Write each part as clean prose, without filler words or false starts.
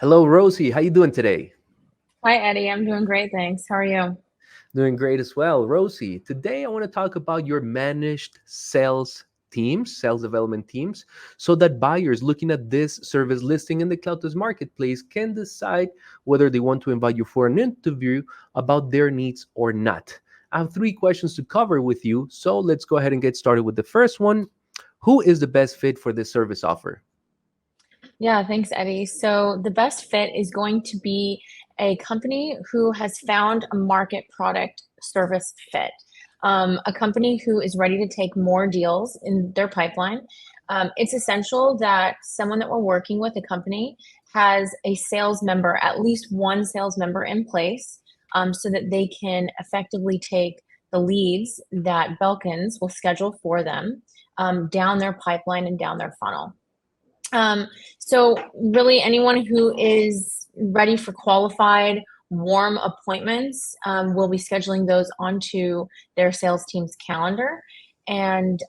Hello, Rosie. How you doing today? Hi, Eddie. I'm doing great, thanks. How are you? Doing great as well. Rosie, today I want to talk about your managed sales teams, sales development teams, so that buyers looking at this service listing in the Cloudless Marketplace can decide whether they want to invite you for an interview about their needs or not. I have three questions to cover with you, so let's go ahead and get started with the first one. Who is the best fit for this service offer? Yeah, thanks, Eddie. So, the best fit is going to be a company who has found a market product service fit, a company who is ready to take more deals in their pipeline. It's essential that someone that we're working with, a company, has a sales member, at least one sales member in place, so that they can effectively take the leads that Belkins will schedule for them down their pipeline and down their funnel. Um, so really anyone who is ready for qualified, warm appointments, will be scheduling those onto their sales team's calendar. And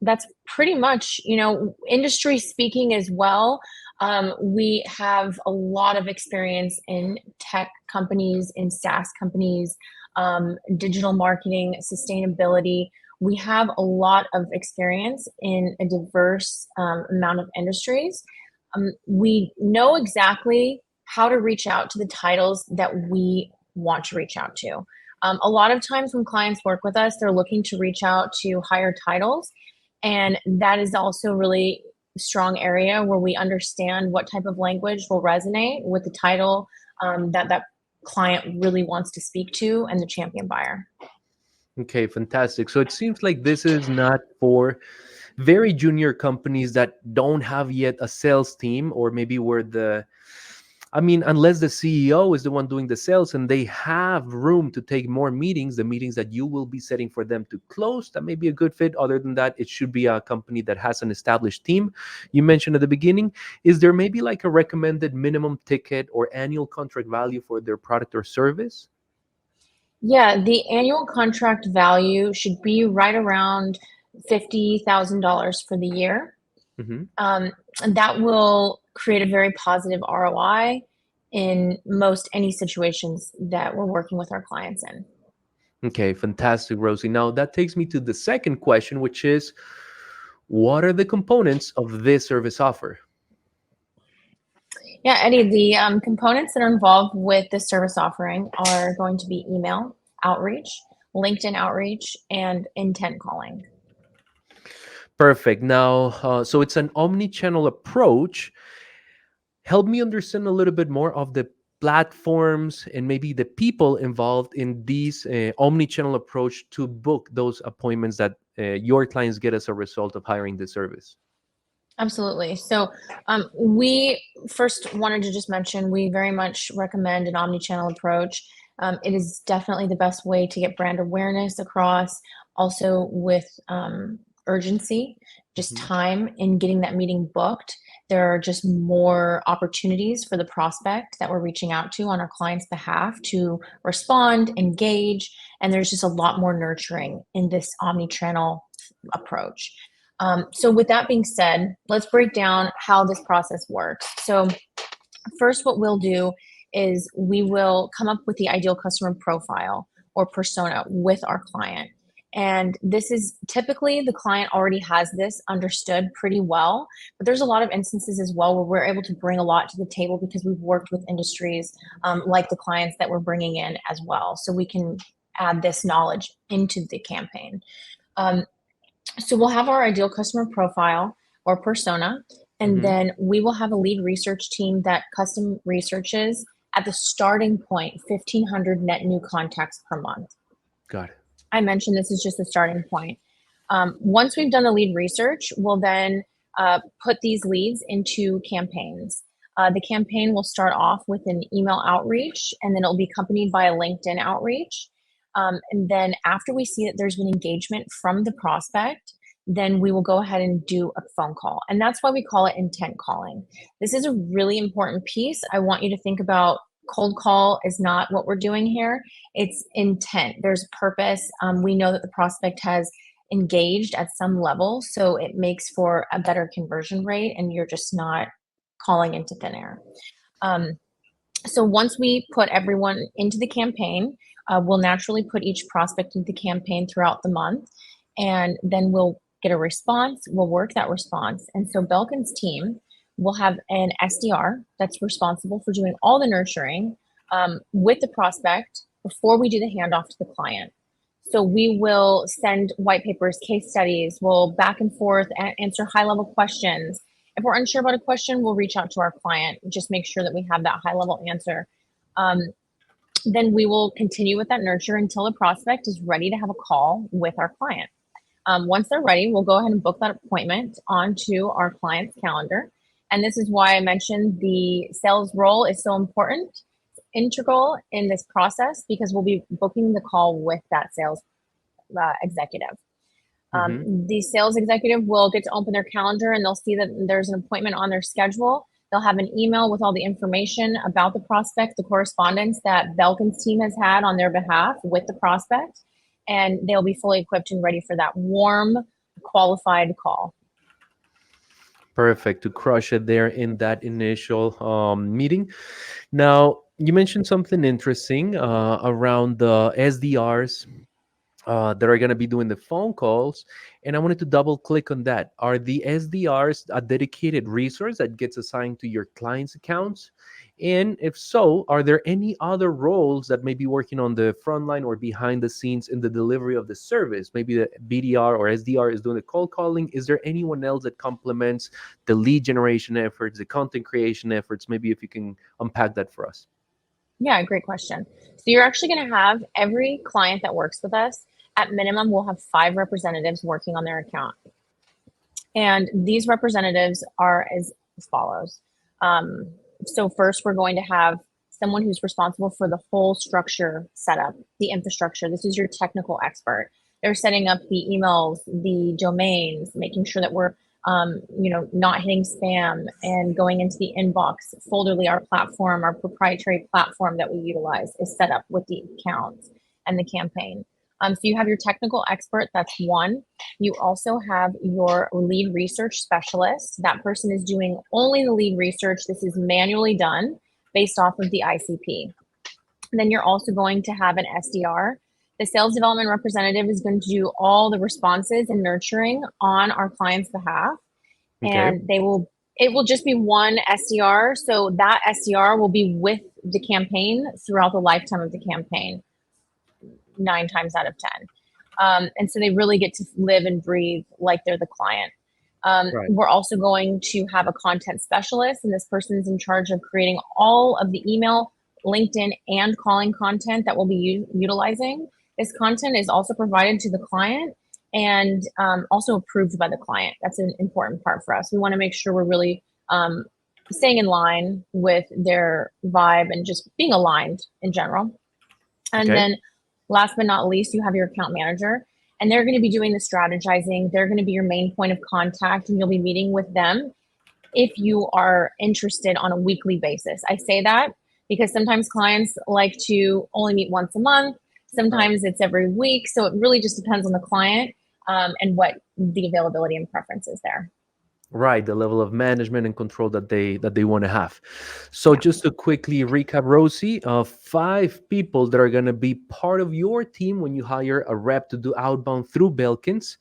that's pretty much, industry speaking as well. We have a lot of experience in tech companies, in SaaS companies, digital marketing, sustainability. We have a lot of experience in a diverse amount of industries. We know exactly how to reach out to the titles that we want to reach out to. A lot of times when clients work with us, they're looking to reach out to higher titles, and that is also really strong area where we understand what type of language will resonate with the title that client really wants to speak to and the champion buyer. Okay, fantastic. So it seems like this is not for very junior companies that don't have yet a sales team, or maybe where unless the CEO is the one doing the sales and they have room to take more meetings, the meetings that you will be setting for them to close, that may be a good fit. Other than that, it should be a company that has an established team. You mentioned at the beginning, is there maybe like a recommended minimum ticket or annual contract value for their product or service? Yeah, the annual contract value should be right around $50,000 for the year. Hmm. And that will create a very positive ROI in most any situations that we're working with our clients in. Okay, fantastic, Rosie. Now that takes me to the second question, which is what are the components of this service offer? Yeah, Eddie, the components that are involved with this service offering are going to be email outreach, LinkedIn outreach, and intent calling. Perfect. Now, so it's an omni-channel approach. Help me understand a little bit more of the platforms and maybe the people involved in these omni-channel approach to book those appointments that your clients get as a result of hiring the service. Absolutely. So, we first wanted to just mention we very much recommend an omni-channel approach. It is definitely the best way to get brand awareness across, also with urgency, just Mhm. time in getting that meeting booked. There are just more opportunities for the prospect that we're reaching out to on our client's behalf to respond, engage, and there's just a lot more nurturing in this omni-channel approach. So, with that being said, let's break down how this process works. So, first, what we'll do is we will come up with the ideal customer profile or persona with our client. And this is typically the client already has this understood pretty well, but there's a lot of instances as well where we're able to bring a lot to the table because we've worked with industries like the clients that we're bringing in as well. So we can add this knowledge into the campaign. Um, so we'll have our ideal customer profile or persona, and Mhm. then we will have a lead research team that custom researches at the starting point 1,500 net new contacts per month. Got it. I mentioned this is just the starting point. Once we've done the lead research, we'll then put these leads into campaigns. The campaign will start off with an email outreach, and then it'll be accompanied by a LinkedIn outreach. And then after we see that there's been engagement from the prospect, then we will go ahead and do a phone call. And that's why we call it intent calling. This is a really important piece. I want you to think about cold call is not what we're doing here. It's intent. There's purpose. We know that the prospect has engaged at some level, so it makes for a better conversion rate, and you're just not calling into thin air. Um, so once we put everyone into the campaign, we'll naturally put each prospect into the campaign throughout the month, and then we'll get a response. We'll work that response, and so Belkin's team will have an SDR that's responsible for doing all the nurturing with the prospect before we do the handoff to the client. So we will send white papers, case studies, we'll back and forth answer high level questions. If we're unsure about a question, we'll reach out to our client, just make sure that we have that high level answer. Um, then we will continue with that nurture until the prospect is ready to have a call with our client. Once they're ready, we'll go ahead and book that appointment onto our client's calendar. And this is why I mentioned the sales role is so important, integral in this process, because we'll be booking the call with that sales executive. Hmm. The sales executive will get to open their calendar and they'll see that there's an appointment on their schedule. They'll have an email with all the information about the prospect, the correspondence that Belkin's team has had on their behalf with the prospect, and they'll be fully equipped and ready for that warm, qualified call. Perfect, to crush it there in that initial meeting. Now, you mentioned something interesting around the SDRs that are going to be doing the phone calls. And I wanted to double click on that. Are the SDRs a dedicated resource that gets assigned to your clients' accounts? And if so, are there any other roles that may be working on the front line or behind the scenes in the delivery of the service? Maybe the BDR or SDR is doing the cold calling. Is there anyone else that complements the lead generation efforts, the content creation efforts? Maybe if you can unpack that for us. Yeah, great question. So you're actually going to have every client that works with us, at minimum, we'll have 5 representatives working on their account. And these representatives are as follows. So first, we're going to have someone who's responsible for the whole structure setup, the infrastructure. This is your technical expert. They're setting up the emails, the domains, making sure that we're not hitting spam and going into the inbox. Folderly, our platform, our proprietary platform that we utilize, is set up with the accounts and the campaign. So you have your technical expert, that's one. You also have your lead research specialist. That person is doing only the lead research. This is manually done based off of the ICP. And then you're also going to have an SDR. The sales development representative is going to do all the responses and nurturing on our client's behalf. Okay. And it will just be one SDR. So that SDR will be with the campaign throughout the lifetime of the campaign, 9 times out of 10. And so they really get to live and breathe like they're the client. Right. We're also going to have a content specialist, and this person is in charge of creating all of the email, LinkedIn, and calling content that we'll be utilizing. This content is also provided to the client and also approved by the client. That's an important part for us. We want to make sure we're really staying in line with their vibe and just being aligned in general. And Okay. then last but not least, you have your account manager, and they're going to be doing the strategizing. They're going to be your main point of contact, and you'll be meeting with them if you are interested on a weekly basis. I say that because sometimes clients like to only meet once a month. Sometimes it's every week. So it really just depends on the client and what the availability and preference is there. Right, the level of management and control that they want to have. So Yeah. just to quickly recap, Rosie, 5 people that are going to be part of your team when you hire a rep to do outbound through Belkins.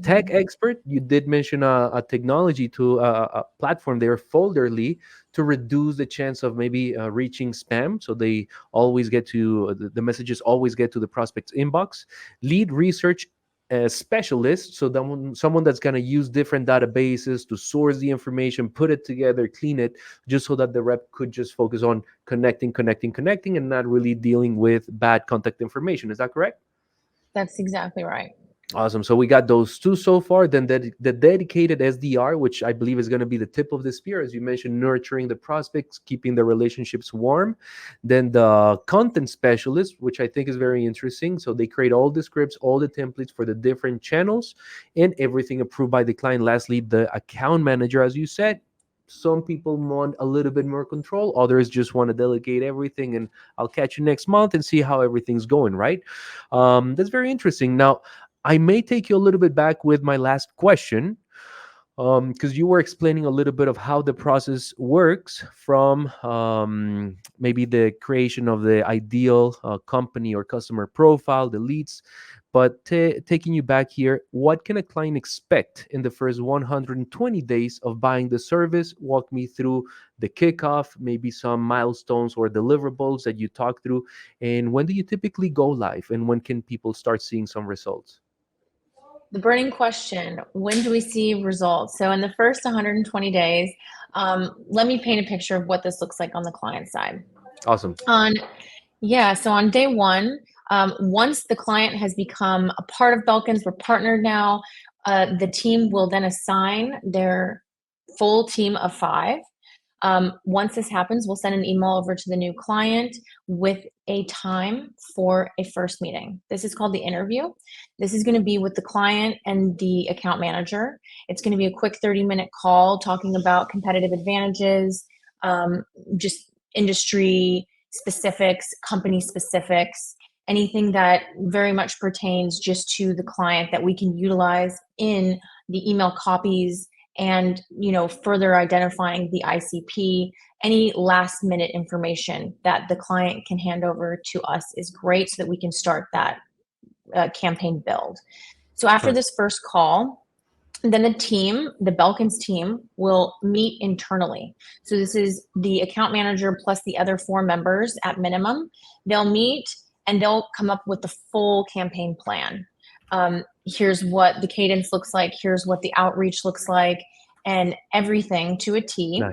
Tech Mhm. expert, you did mention a technology to a platform there, Folderly, to reduce the chance of maybe reaching spam. So they always get to the messages always get to the prospect's inbox. Lead research specialist, so that someone that's going to use different databases to source the information, put it together, clean it, just so that the rep could just focus on connecting, and not really dealing with bad contact information. Is that correct? That's exactly right. Awesome. So we got those 2 so far. Then the dedicated SDR, which I believe is going to be the tip of the spear, as you mentioned, nurturing the prospects, keeping the relationships warm. Then the content specialist, which I think is very interesting. So they create all the scripts, all the templates for the different channels, and everything approved by the client. Lastly, the account manager, as you said. Some people want a little bit more control. Others just want to delegate everything, and I'll catch you next month and see how everything's going. Right? That's very interesting. Now, I may take you a little bit back with my last question. Because you were explaining a little bit of how the process works from maybe the creation of the ideal company or customer profile, the leads. But taking you back here, what can a client expect in the first 120 days of buying the service? Walk me through the kickoff, maybe some milestones or deliverables that you talk through. And when do you typically go live? And when can people start seeing some results? The burning question, when do we see results? So in the first 120 days, let me paint a picture of what this looks like on the client side. Awesome. On Yeah, so on day one, once the client has become a part of Belkins, we're partnered now. The team will then assign their full team of five. Once this happens, we'll send an email over to the new client with a time for a first meeting. This is called the interview. This is going to be with the client and the account manager. It's going to be a quick 30-minute call talking about competitive advantages, just industry specifics, company specifics, anything that very much pertains just to the client that we can utilize in the email copies, and further identifying the ICP. Any last minute information that the client can hand over to us is great, so that we can start that campaign build. So after Nice. this first call, then the Belkins team, will meet internally. So this is the account manager plus the other four members at minimum. They'll meet and they'll come up with the full campaign plan. Here's what the cadence looks like. Here's what the outreach looks like, and everything to a T. Nice.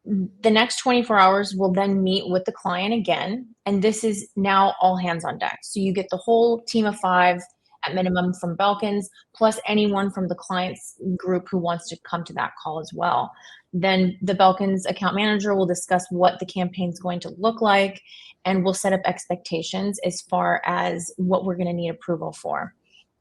The next 24 hours, we'll then meet with the client again. And this is now all hands on deck. So you get the whole team of five at minimum from Belkins, plus anyone from the client's group who wants to come to that call as well. Then the Belkins account manager will discuss what the campaign is going to look like, and we'll set up expectations as far as what we're going to need approval for.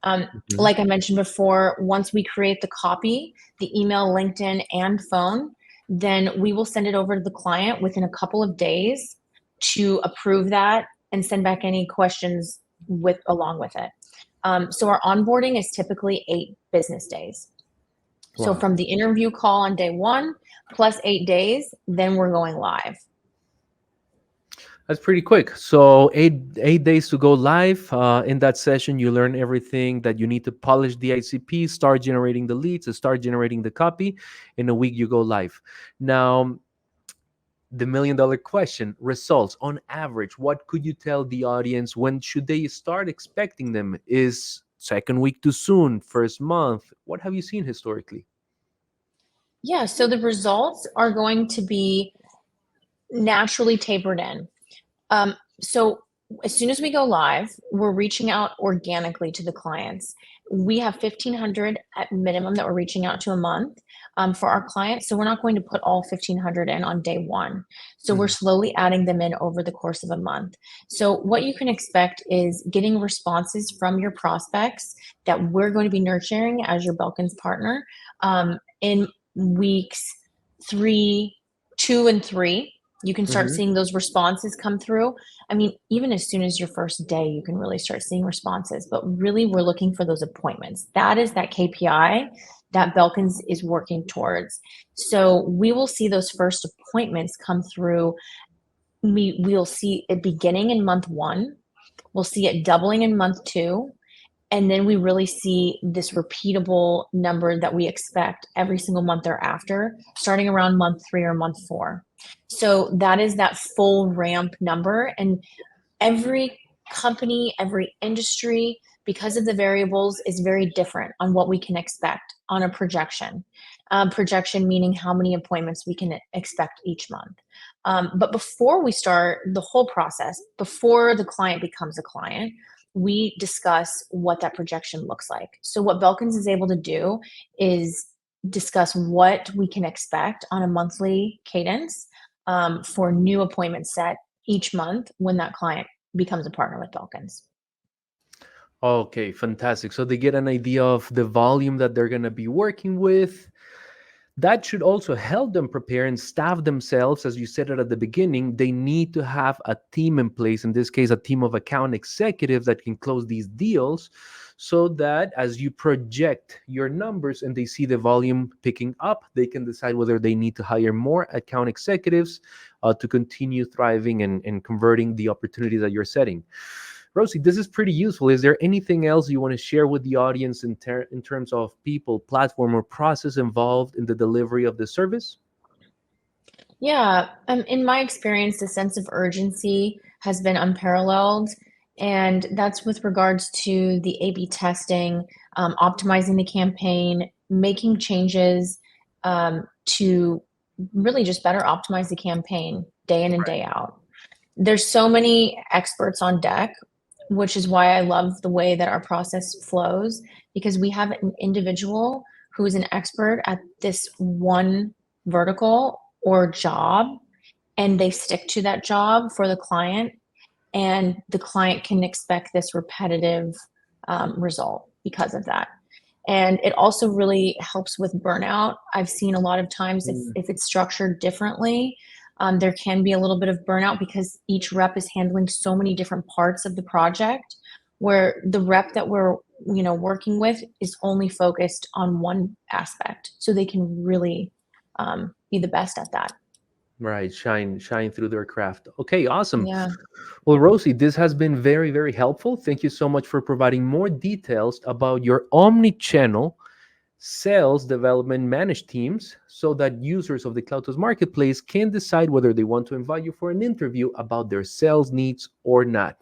Mhm. Like I mentioned before, once we create the copy, the email, LinkedIn, and phone, then we will send it over to the client within a couple of days to approve that and send back any questions along with it. So our onboarding is typically 8 business days. So Wow. from the interview call on day one plus 8 days, then we're going live. That's pretty quick. So eight days to go live. In that session, you learn everything that you need to polish the ICP, start generating the leads, and start generating the copy. In a week, you go live. Now, the $1 million question: results on average. What could you tell the audience? When should they start expecting them? Is second week too soon? First month? What have you seen historically? Yeah, so the results are going to be naturally tapered in. So as soon as we go live, we're reaching out organically to the clients. We have 1,500 at minimum that we're reaching out to a month for our clients. So we're not going to put all 1,500 in on day one. So we're Mhm. slowly adding them in over the course of a month. So what you can expect is getting responses from your prospects that we're going to be nurturing as your Belkins partner in weeks 2 and 3. You can start Mhm. seeing those responses come through. I mean, even as soon as your first day, you can really start seeing responses. But really, we're looking for those appointments. That is that KPI that Belkins is working towards. So we will see those first appointments come through. We'll see it beginning in month one. We'll see it doubling in month two. And then we really see this repeatable number that we expect every single month thereafter, starting around month 3 or month 4. So that is that full ramp number. And every company, every industry, because of the variables, is very different on what we can expect on a projection. Projection meaning how many appointments we can expect each month. But before we start the whole process, before the client becomes a client, we discuss what that projection looks like. So, what Belkins is able to do is discuss what we can expect on a monthly cadence for new appointments set each month when that client becomes a partner with Belkins. Okay, fantastic. So they get an idea of the volume that they're going to be working with, That should also help them prepare and staff themselves. As you said it at the beginning, they need to have a team in place, in this case a team of account executives that can close these deals, so that as you project your numbers and they see the volume picking up, they can decide whether they need to hire more account executives to continue thriving and converting the opportunities that you're setting. Rosie, this is pretty useful. Is there anything else you want to share with the audience in terms of people, platform, or process involved in the delivery of the service? Yeah, in my experience, the sense of urgency has been unparalleled, and that's with regards to the A/B testing, optimizing the campaign, making changes to really just better optimize the campaign day in and day out. There's so many experts on deck, which is why I love the way that our process flows, because we have an individual who is an expert at this one vertical or job, and they stick to that job for the client, and the client can expect this repetitive result because of that. And it also really helps with burnout. I've seen a lot of times Mm. if it's structured differently, there can be a little bit of burnout because each rep is handling so many different parts of the project, where the rep that we're working with is only focused on one aspect, so they can really be the best at that. Right, shine through their craft. Okay, awesome. Yeah. Well, Rosie, this has been very, very helpful. Thank you so much for providing more details about your omni-channel sales development managed teams, so that users of the CloudTools Marketplace can decide whether they want to invite you for an interview about their sales needs or not.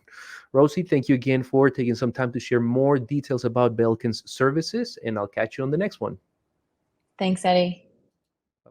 Rosie, thank you again for taking some time to share more details about Belkins services, and I'll catch you on the next one. Thanks, Eddie.